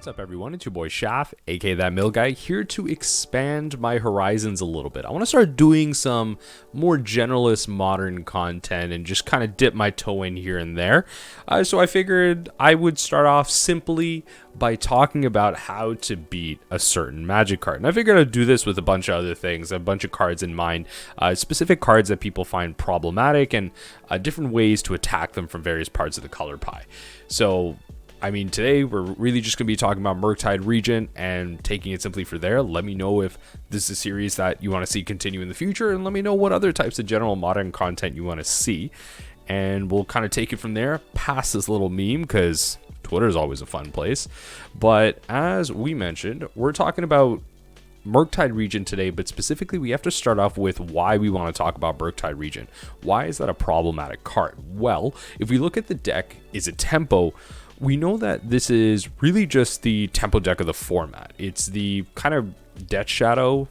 What's up, everyone? It's your boy Shaft, aka That Mill Guy, here to expand my horizons a little bit. I want to start doing some more generalist modern content and just kind of dip my toe in here and there. So I figured I would start off simply by talking about how to beat a certain magic card. And I figured I'd do this with a bunch of other things, a bunch of cards in mind, specific cards that people find problematic and different ways to attack them from various parts of the color pie. So I mean, today we're really just going to be talking about Murktide Regent and taking it simply for there. Let me know if this is a series that you want to see continue in the future, and let me know what other types of general modern content you want to see. And we'll kind of take it from there, past this little meme, because Twitter is always a fun place. But as we mentioned, we're talking about Murktide Regent today, but specifically we have to start off with why we want to talk about Murktide Regent. Why is that a problematic card? Well, if we look at the deck, Izzet Tempo, we know that this is really just the tempo deck of the format. It's the kind of Death Shadow,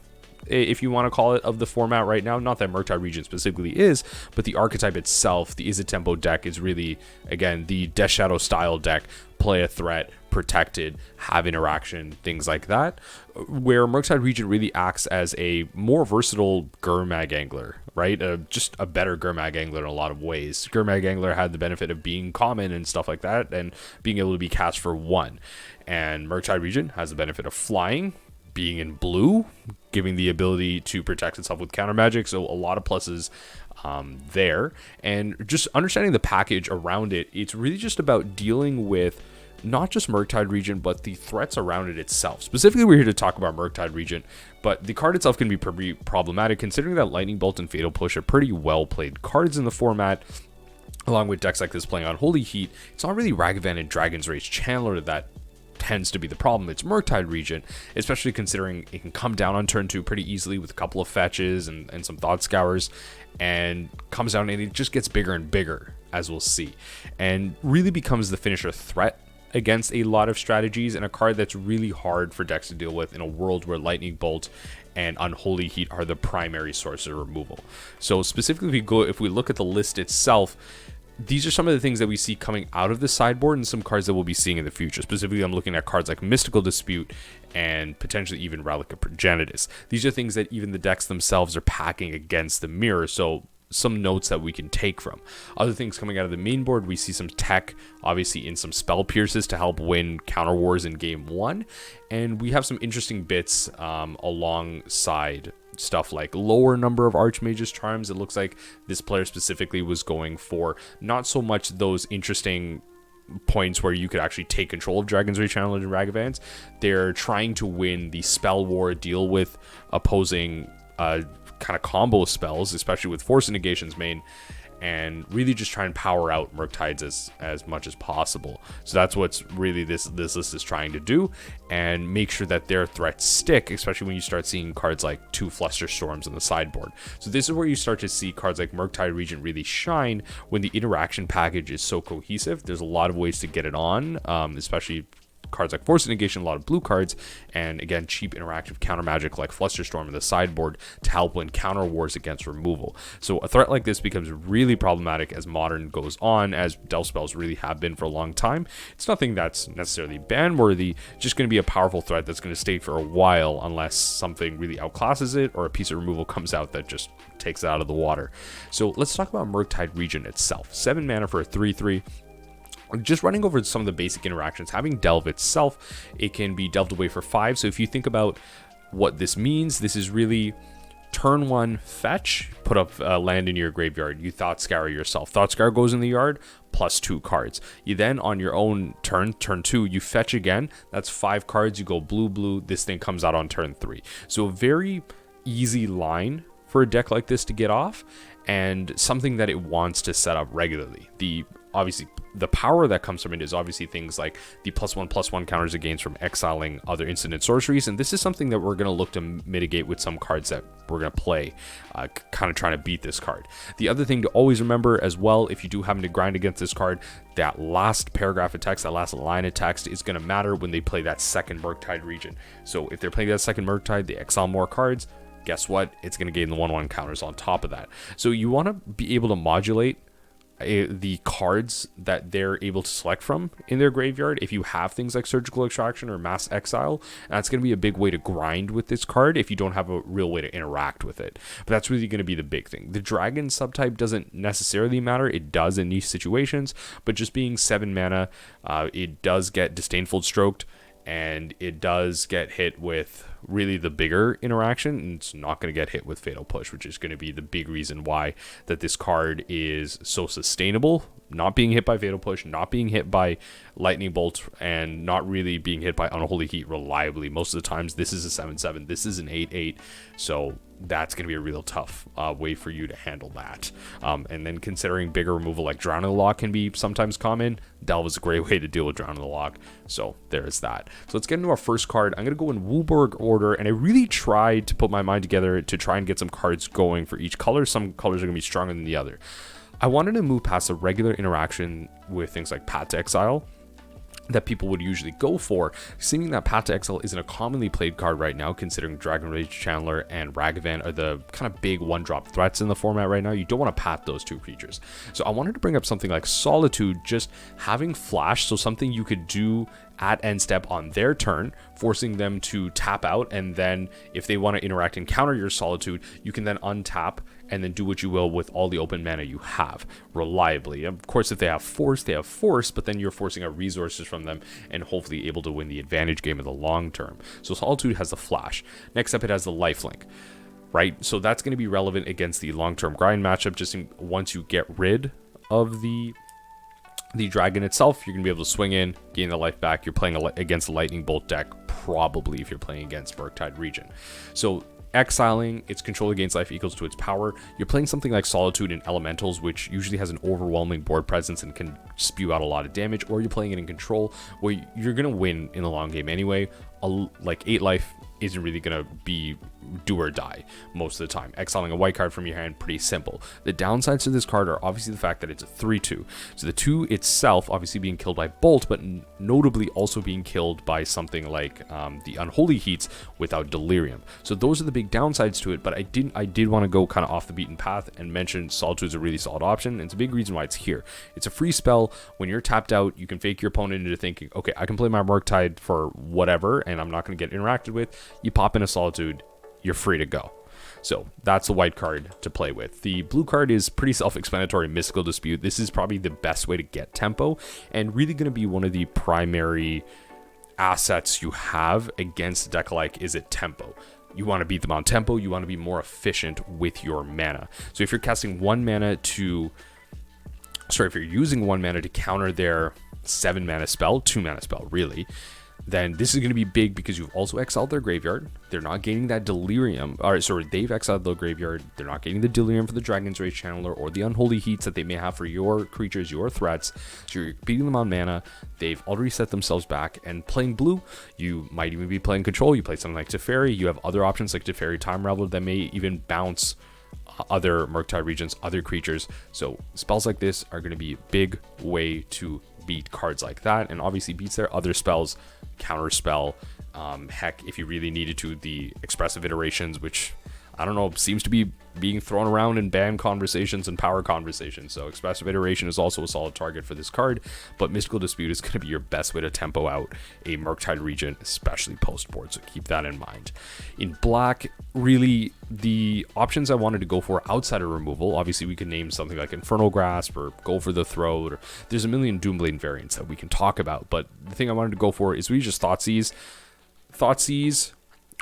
if you want to call it, of the format right now. Not that Murktide Regent specifically is, but the archetype itself, the Izzet Tempo deck, is really, again, the Death Shadow style deck. Play a threat, protected, have interaction, things like that. Where Murktide Regent really acts as a more versatile Gurmag Angler, right? Just a better Gurmag Angler in a lot of ways. Gurmag Angler had the benefit of being common and stuff like that, and being able to be cast for 1. And Murktide Regent has the benefit of flying, being in blue, giving the ability to protect itself with counter magic. So a lot of pluses there. And just understanding the package around it, it's really just about dealing with not just Murktide Regent, but the threats around it itself. Specifically, we're here to talk about Murktide Regent, but the card itself can be pretty problematic, considering that Lightning Bolt and Fatal Push are pretty well-played cards in the format. Along with decks like this playing on Holy Heat, it's not really Ragavan and Dragon's Rage Channeler that tends to be the problem. It's Murktide Regent, especially considering it can come down on turn 2 pretty easily with a couple of fetches and some Thought Scours, and comes down and it just gets bigger and bigger, as we'll see, and really becomes the finisher threat against a lot of strategies, and a card that's really hard for decks to deal with in a world where Lightning Bolt and Unholy Heat are the primary source of removal. So specifically, if we look at the list itself, these are some of the things that we see coming out of the sideboard and some cards that we'll be seeing in the future. Specifically, I'm looking at cards like Mystical Dispute and potentially even Relic of Progenitus. These are things that even the decks themselves are packing against the mirror, so some notes that we can take from. Other things coming out of the main board, we see some tech, obviously, in some Spell Pierces to help win counter wars in game 1. And we have some interesting bits alongside stuff like lower number of Archmage's Charms. It looks like this player specifically was going for not so much those interesting points where you could actually take control of Dragon's Rage Channeler and Ragavans. They're trying to win the spell war, deal with opposing kind of combo spells, especially with Force Negations main, and really just try and power out Murktides as much as possible. So that's what's really this list is trying to do, and make sure that their threats stick, especially when you start seeing cards like 2 Flusterstorms on the sideboard. So this is where you start to see cards like Murktide Regent really shine when the interaction package is so cohesive. There's a lot of ways to get it on, especially cards like Force Negation, a lot of blue cards, and again, cheap interactive counter magic like Flusterstorm in the sideboard to help win counter wars against removal. So a threat like this becomes really problematic as Modern goes on, as Delve spells really have been for a long time. It's nothing that's necessarily ban worthy, just going to be a powerful threat that's going to stay for a while unless something really outclasses it or a piece of removal comes out that just takes it out of the water. So let's talk about Murktide Regent itself. 7 mana for a 3/3. Just running over some of the basic interactions, having Delve itself, it can be delved away for 5. So if you think about what this means, this is really turn 1 fetch, put up land in your graveyard, you Thought Scour yourself. Thought Scour goes in the yard, plus 2 cards. You then, on your own turn 2, you fetch again. That's 5 cards. You go blue, this thing comes out on turn 3. So a very easy line for a deck like this to get off, and something that it wants to set up regularly. Obviously, the power that comes from it is obviously things like the +1/+1 counters it gains from exiling other instant and sorceries, and this is something that we're going to look to mitigate with some cards that we're going to play, kind of trying to beat this card. The other thing to always remember as well, if you do happen to grind against this card, that last paragraph of text, that last line of text is going to matter when they play that second Murktide Regent. So if they're playing that second Murktide, they exile more cards. Guess what? It's going to gain the 1/1 counters on top of that. So you want to be able to modulate the cards that they're able to select from in their graveyard. If you have things like Surgical Extraction or Mass Exile, that's going to be a big way to grind with this card if you don't have a real way to interact with it. But that's really going to be the big thing. The Dragon subtype doesn't necessarily matter. It does in niche situations, but just being 7 mana, it does get Disdainful Stroked, and it does get hit with really the bigger interaction, and it's not going to get hit with Fatal Push, which is going to be the big reason why that this card is so sustainable. Not being hit by Fatal Push, not being hit by Lightning Bolt, and not really being hit by Unholy Heat reliably. Most of the times, this is a 7/7, this is an 8/8, so that's going to be a real tough way for you to handle that. And then considering bigger removal like Drown in the Lock can be sometimes common, Delve is a great way to deal with Drown in the Lock, so there's that. So let's get into our first card. I'm going to go in Woolburg order, and I really tried to put my mind together to try and get some cards going for each color. Some colors are going to be stronger than the other. I wanted to move past a regular interaction with things like Path to Exile that people would usually go for, seeing that Path to Exile isn't a commonly played card right now, considering Dragon Rage Channeler and Ragavan are the kind of big one-drop threats in the format right now. You don't want to path those two creatures. So I wanted to bring up something like Solitude, just having flash, so something you could do at end step on their turn, forcing them to tap out, and then if they want to interact and counter your Solitude, you can then untap and then do what you will with all the open mana you have reliably. Of course, if they have force, but then you're forcing out resources from them and hopefully able to win the advantage game in the long term. So Solitude has the flash. Next up, it has the lifelink, right? So that's going to be relevant against the long-term grind matchup. Just once you get rid of the dragon itself, you're going to be able to swing in, gain the life back. You're playing against a Lightning Bolt deck, probably, if you're playing against Murktide Regent. So exiling its control against life equals to its power. You're playing something like Solitude in Elementals, which usually has an overwhelming board presence and can spew out a lot of damage, or you're playing it in Control, where you're going to win in the long game anyway. Like 8 life isn't really going to be do or die most of the time. Exiling a white card from your hand, pretty simple. The downsides to this card are obviously the fact that it's a 3/2. So the 2 itself obviously being killed by Bolt, but notably also being killed by something like the Unholy Heats without Delirium. So those are the big downsides to it, but I did want to go kind of off the beaten path and mention Solitude is a really solid option, and it's a big reason why it's here. It's a free spell. When you're tapped out, you can fake your opponent into thinking, okay, I can play my Murktide for whatever, and I'm not going to get interacted with. You pop in a Solitude, you're free to go. So that's a white card to play with. The blue card is pretty self-explanatory. Mystical Dispute. This is probably the best way to get tempo, and really going to be one of the primary assets you have against a deck like Izzet Tempo. You want to beat them on tempo. You want to be more efficient with your mana. So if you're casting if you're using 1 mana to counter their 7 mana spell, 2 mana spell really, then this is going to be big because you've also exiled their graveyard. They're not gaining that Delirium. They've exiled the graveyard. They're not getting the Delirium for the Dragon's Rage Channeler or the Unholy Heats that they may have for your creatures, your threats. So you're beating them on mana. They've already set themselves back. And playing blue, you might even be playing Control. You play something like Teferi. You have other options like Teferi Time Raveler that may even bounce other Murktide Regents, other creatures. So spells like this are going to be a big way to beat cards like that, and obviously beats their other spells, counter spell, heck, if you really needed to, the expressive iterations, which I don't know, seems to be being thrown around in ban conversations and power conversations. So expressive iteration is also a solid target for this card, but Mystical Dispute is going to be your best way to tempo out a Murktide Regent, especially post board, so keep that in mind. In black, really the options I wanted to go for outside of removal, obviously we could name something like Infernal Grasp or go for the Throat, or there's a million Doomblade variants that we can talk about, but the thing I wanted to go for is really just Thoughtseize. Thoughtseize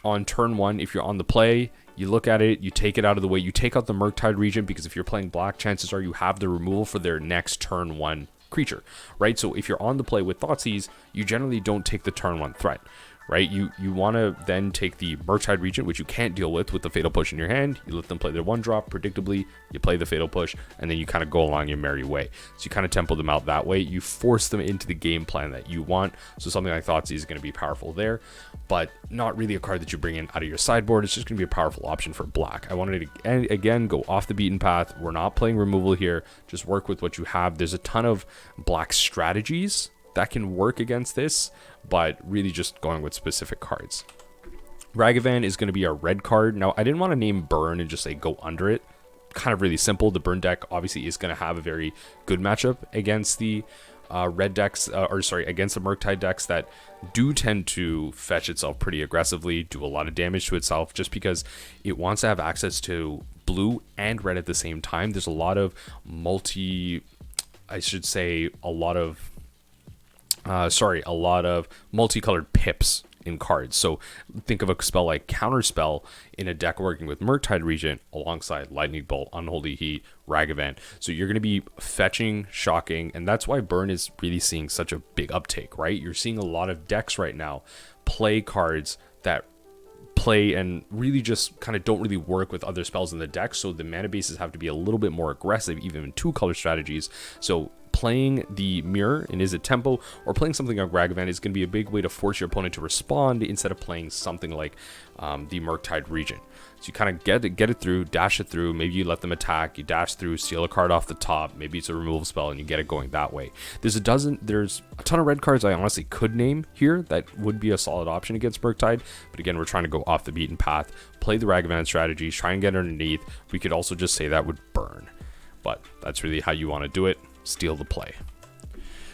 on turn 1, if you're on the play, you look at it, you take it out of the way, you take out the Murktide Regent, because if you're playing black, chances are you have the removal for their next turn 1 creature, right? So if you're on the play with Thoughtseize, you generally don't take the turn 1 threat, right? You want to then take the Murktide Regent, which you can't deal with the Fatal Push in your hand. You let them play their 1-drop, predictably, you play the Fatal Push, and then you kind of go along your merry way. So you kind of tempo them out that way. You force them into the game plan that you want. So something like Thoughtseize is going to be powerful there, but not really a card that you bring in out of your sideboard. It's just going to be a powerful option for black. I wanted to, again, go off the beaten path. We're not playing removal here. Just work with what you have. There's a ton of black strategies that can work against this, but really just going with specific cards. Ragavan is going to be our red card. Now, I didn't want to name Burn and just say go under it. kind of really simple. The burn deck obviously is going to have a very good matchup against the red decks, against the Murktide decks that do tend to fetch itself pretty aggressively, do a lot of damage to itself, just because it wants to have access to blue and red at the same time. There's a lot of a lot of multicolored pips in cards. So think of a spell like Counterspell in a deck working with Murktide Regent alongside Lightning Bolt, Unholy Heat, Ragavan. So you're going to be fetching, shocking, and that's why burn is really seeing such a big uptake, right? You're seeing a lot of decks right now play cards that play and really just kind of don't really work with other spells in the deck, so the mana bases have to be a little bit more aggressive, even in 2-color strategies. So playing the Mirror in Izzet Tempo or playing something like Ragavan is going to be a big way to force your opponent to respond instead of playing something like the Murktide Regent. So you kind of get it through, dash it through, maybe you let them attack, you dash through, steal a card off the top, maybe it's a removal spell and you get it going that way. There's a ton of red cards I honestly could name here that would be a solid option against Murktide, but again, we're trying to go off the beaten path, play the Ragavan strategies, try and get underneath. We could also just say that would burn, but that's really how you want to do it. Steal the play.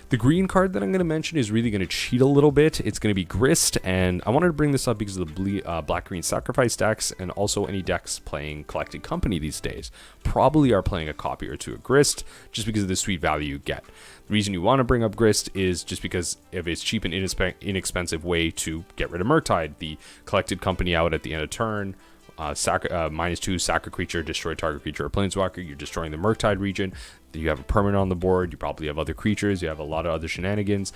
The green card that I'm going to mention is really going to cheat a little bit. It's going to be Grist, and I wanted to bring this up because of the black-green sacrifice decks, and also any decks playing Collected Company these days probably are playing a copy or two of Grist, just because of the sweet value you get. The reason you want to bring up Grist is just because of its cheap and inexpensive way to get rid of Murktide. The Collected Company out at the end of turn, -2, sack a creature, destroy target creature or planeswalker. You're destroying the Murktide Regent. You have a permanent on the board. You probably have other creatures. You have a lot of other shenanigans.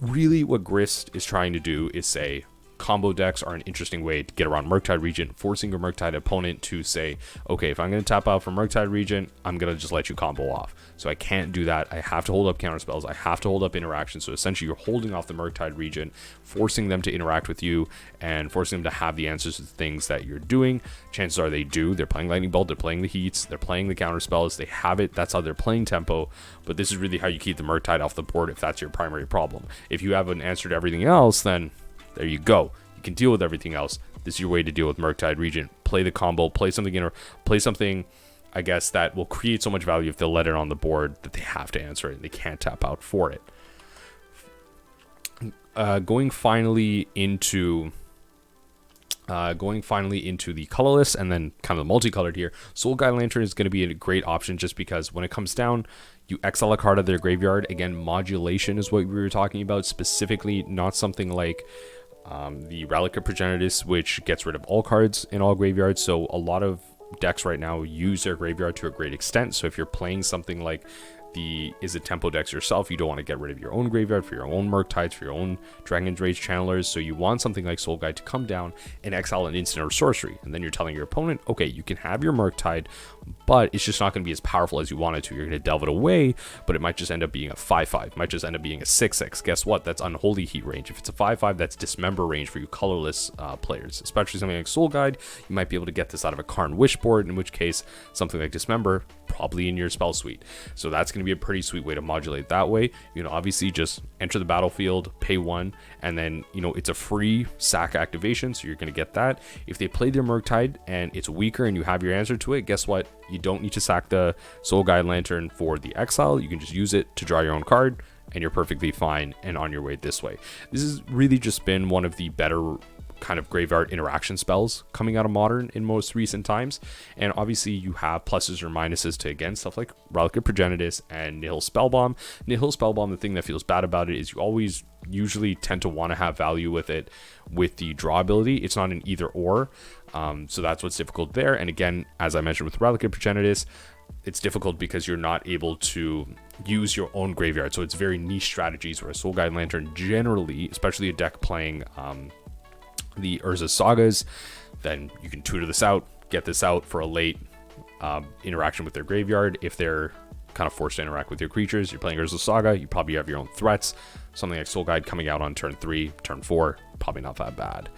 Really, what Grist is trying to do is say combo decks are an interesting way to get around Murktide Regent, forcing your Murktide opponent to say, okay, if I'm going to tap out for Murktide Regent, I'm going to just let you combo off. So I can't do that. I have to hold up counter spells. I have to hold up interaction. So essentially you're holding off the Murktide Regent, forcing them to interact with you and forcing them to have the answers to the things that you're doing. Chances are they do. They're playing Lightning Bolt. They're playing the Heats. They're playing the counter spells. They have it. That's how they're playing tempo. But this is really how you keep the Murktide off the board if that's your primary problem. If you have an answer to everything else, then there you go. You can deal with everything else. This is your way to deal with Murktide Regent. Play the combo, play something, I guess, that will create so much value if they'll let it on the board that they have to answer it and they can't tap out for it. Going finally into the colorless and then kind of the multicolored here, Soul Guide Lantern is going to be a great option just because when it comes down, you exile a card out of their graveyard. Again, modulation is what we were talking about, specifically not something like the Relic of Progenitus, which gets rid of all cards in all graveyards. So a lot of decks right now use their graveyard to a great extent. So if you're playing something like the Izzet Tempo decks yourself, you don't want to get rid of your own graveyard for your own Murktides, for your own Dragon's Rage Channelers. So you want something like Soul Guide to come down and exile an instant or sorcery. And then you're telling your opponent, okay, you can have your Murktide, but it's just not going to be as powerful as you want it to. You're going to delve it away, but it might just end up being a 5/5. It might just end up being a 6/6. Guess what? That's Unholy Heat range. If it's a 5/5, that's Dismember range for you colorless players. Especially something like Soul Guide, you might be able to get this out of a Karn Wish board, in which case something like Dismember probably in your spell suite. So that's going to be a pretty sweet way to modulate that way. You know, obviously just enter the battlefield, pay 1, and then, you know, it's a free sack activation, so you're going to get that. If they play their Murktide and it's weaker and you have your answer to it, guess what? You don't need to sack the Soul Guide Lantern for the exile. You can just use it to draw your own card, and you're perfectly fine and on your way this way. This has really just been one of the better kind of graveyard interaction spells coming out of Modern in most recent times. And obviously you have pluses or minuses to, again, stuff like Relic of Progenitus and Nihil Spellbomb. Nihil Spellbomb, the thing that feels bad about it is you always usually tend to want to have value with it with the draw ability. It's not an either or, so that's what's difficult there. And again, as I mentioned with Relic of Progenitus, it's difficult because you're not able to use your own graveyard. So it's very niche strategies, where Soul Guide Lantern generally, especially a deck playing the Urza Sagas, then you can tutor this out, get this out for a late interaction with their graveyard. If they're kind of forced to interact with your creatures, you're playing Urza Saga, you probably have your own threats. Something like Soul Guide coming out on turn 3, turn 4, probably not that bad.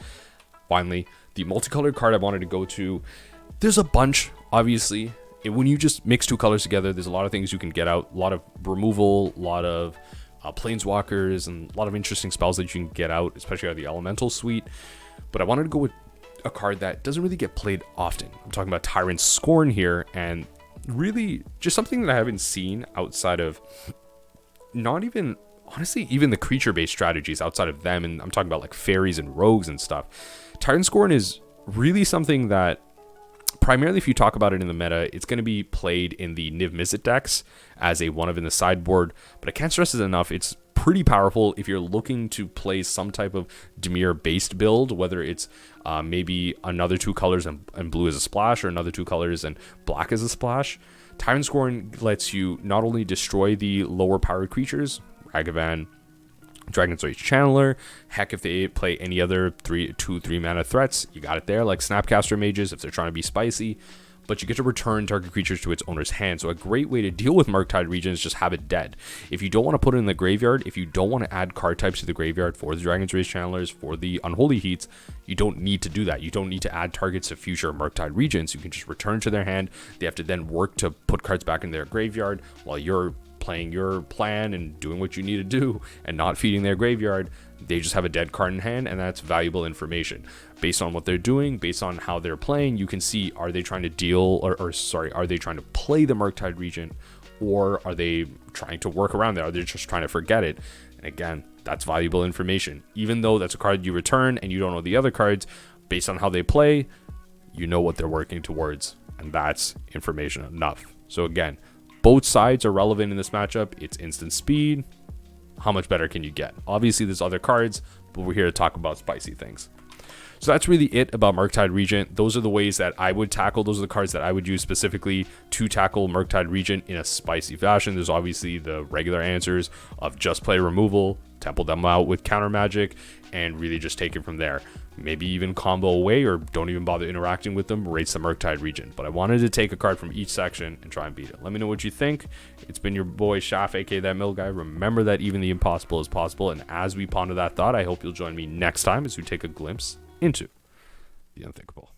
Finally, the multicolored card I wanted to go to, there's a bunch, obviously. When you just mix two colors together, there's a lot of things you can get out, a lot of removal, a lot of planeswalkers, and a lot of interesting spells that you can get out, especially out of the elemental suite. But I wanted to go with a card that doesn't really get played often. I'm talking about Tyrant's Scorn here, and really just something that I haven't seen outside of not even, honestly, even the creature-based strategies outside of them, and I'm talking about like fairies and rogues and stuff. Tyrant's Scorn is really something that, primarily if you talk about it in the meta, it's going to be played in the Niv Mizzet decks as a one of in the sideboard, but I can't stress it enough, it's pretty powerful if you're looking to play some type of Dimir based build, whether it's maybe another 2 colors and blue as a splash, or another 2 colors and black as a splash. Tyrant Scorn lets you not only destroy the lower powered creatures, Ragavan, Dragon's Rage Channeler, heck, if they play any other 2-3 mana threats, you got it there, like Snapcaster Mages if they're trying to be spicy, but you get to return target creatures to its owner's hand. So a great way to deal with Murktide Regent is just have it dead. If you don't want to put it in the graveyard, if you don't want to add card types to the graveyard for the Dragon's Rage Channelers, for the Unholy Heats, you don't need to do that. You don't need to add targets to future Murktide Regents. You can just return to their hand. They have to then work to put cards back in their graveyard while you're playing your plan and doing what you need to do and not feeding their graveyard. They just have a dead card in hand, and that's valuable information. Based on what they're doing, based on how they're playing, you can see, are they trying to deal, are they trying to play the Murktide Regent, or are they trying to work around that? Are they just trying to forget it? And again, that's valuable information. Even though that's a card you return and you don't know the other cards, based on how they play, you know what they're working towards, and that's information enough. So again, both sides are relevant in this matchup. It's instant speed. How much better can you get? Obviously, there's other cards, but we're here to talk about spicy things. So that's really it about Murktide Regent. Those are the ways that I would tackle. Those are the cards that I would use specifically to tackle Murktide Regent in a spicy fashion. There's obviously the regular answers of just play removal, temple them out with counter magic, and really just take it from there. Maybe even combo away, or don't even bother interacting with them, race the Murktide Regent. But I wanted to take a card from each section and try and beat it. Let me know what you think. It's been your boy Shaf, aka That Mill Guy. Remember that even the impossible is possible, and as we ponder that thought, I hope you'll join me next time as we take a glimpse into the unthinkable.